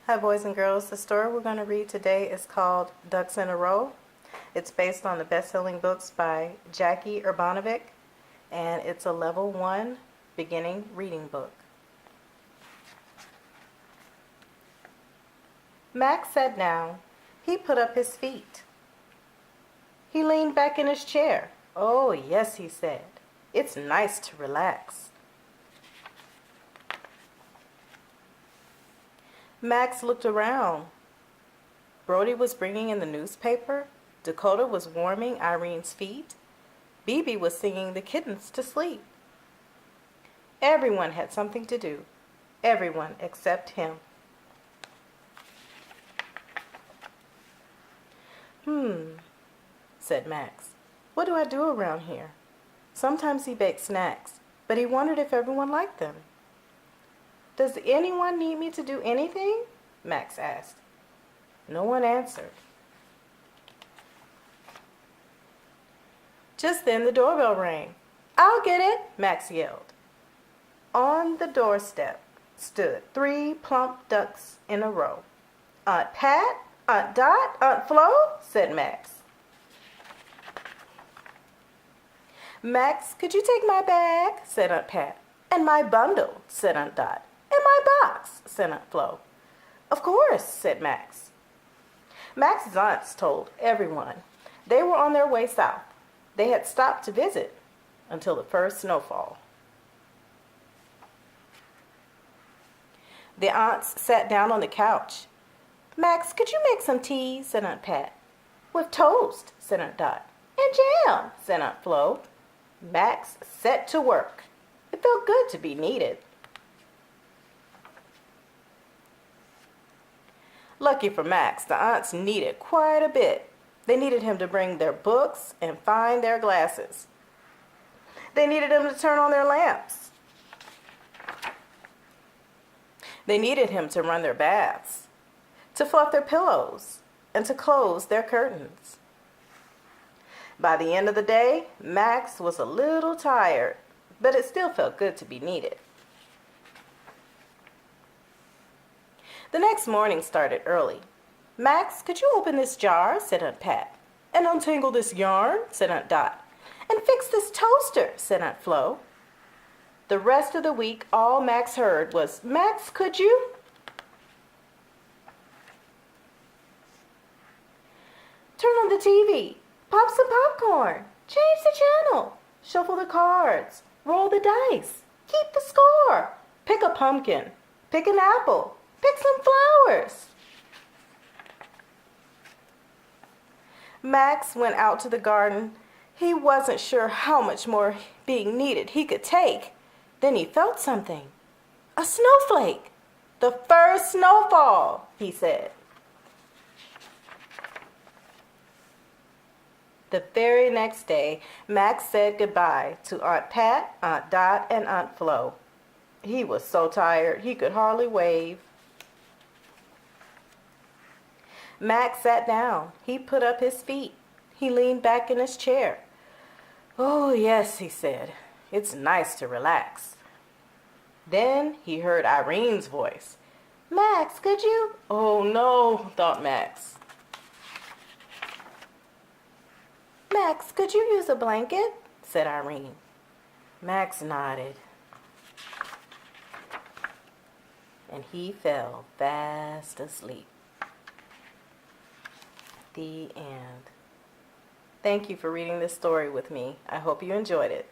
Hi boys and girls, the story we're going to read today is called Ducks in a Row. It's based on the best-selling books by Jackie Urbanovic, and it's a level 1 beginning reading book. Max sat down. He put up his feet. He leaned back in his chair. "Oh, yes," he said. "It's nice to relax." Max looked around. Brody was bringing in the newspaper. Dakota was warming Irene's feet. Bebe was singing the kittens to sleep. Everyone had something to do. Everyone except him. Said Max. "What do I do around here?" Sometimes he baked snacks, but he wondered if everyone liked them. "Does anyone need me to do anything?" Max asked. No one answered. Just then the doorbell rang. "I'll get it," Max yelled. On the doorstep stood 3 plump ducks in a row. "Aunt Pat, Aunt Dot, Aunt Flo," said Max. "Max, could you take my bag?" said Aunt Pat. "And my bundle," said Aunt Dot. "And my box," said Aunt Flo. "Of course," said Max. Max's aunts told everyone. They were on their way south. They had stopped to visit until the first snowfall. The aunts sat down on the couch. "Max, could you make some tea?" said Aunt Pat. "With toast," said Aunt Dot. "And jam," said Aunt Flo. Max set to work. It felt good to be needed. Lucky for Max, the aunts needed quite a bit. They needed him to bring their books and find their glasses. They needed him to turn on their lamps. They needed him to run their baths, to fluff their pillows, and to close their curtains. By the end of the day, Max was a little tired, but it still felt good to be needed. The next morning started early. "Max, could you open this jar?" said Aunt Pat. "And untangle this yarn?" said Aunt Dot. "And fix this toaster?" said Aunt Flo. The rest of the week, all Max heard was, "Max, could you?" "Turn on the TV. Pop some popcorn. Change the channel. Shuffle the cards. Roll the dice. Keep the score. Pick a pumpkin. Pick an apple. Pick some flowers." Max went out to the garden. He wasn't sure how much more being needed he could take. Then he felt something. A snowflake. "The first snowfall," he said. The very next day, Max said goodbye to Aunt Pat, Aunt Dot, and Aunt Flo. He was so tired he could hardly wave. Max sat down. He put up his feet. He leaned back in his chair. "Oh, yes," he said. "It's nice to relax." Then he heard Irene's voice. "Max, could you?" "Oh, no," thought Max. "Max, could you use a blanket?" said Irene. Max nodded. And he fell fast asleep. The end. Thank you for reading this story with me. I hope you enjoyed it.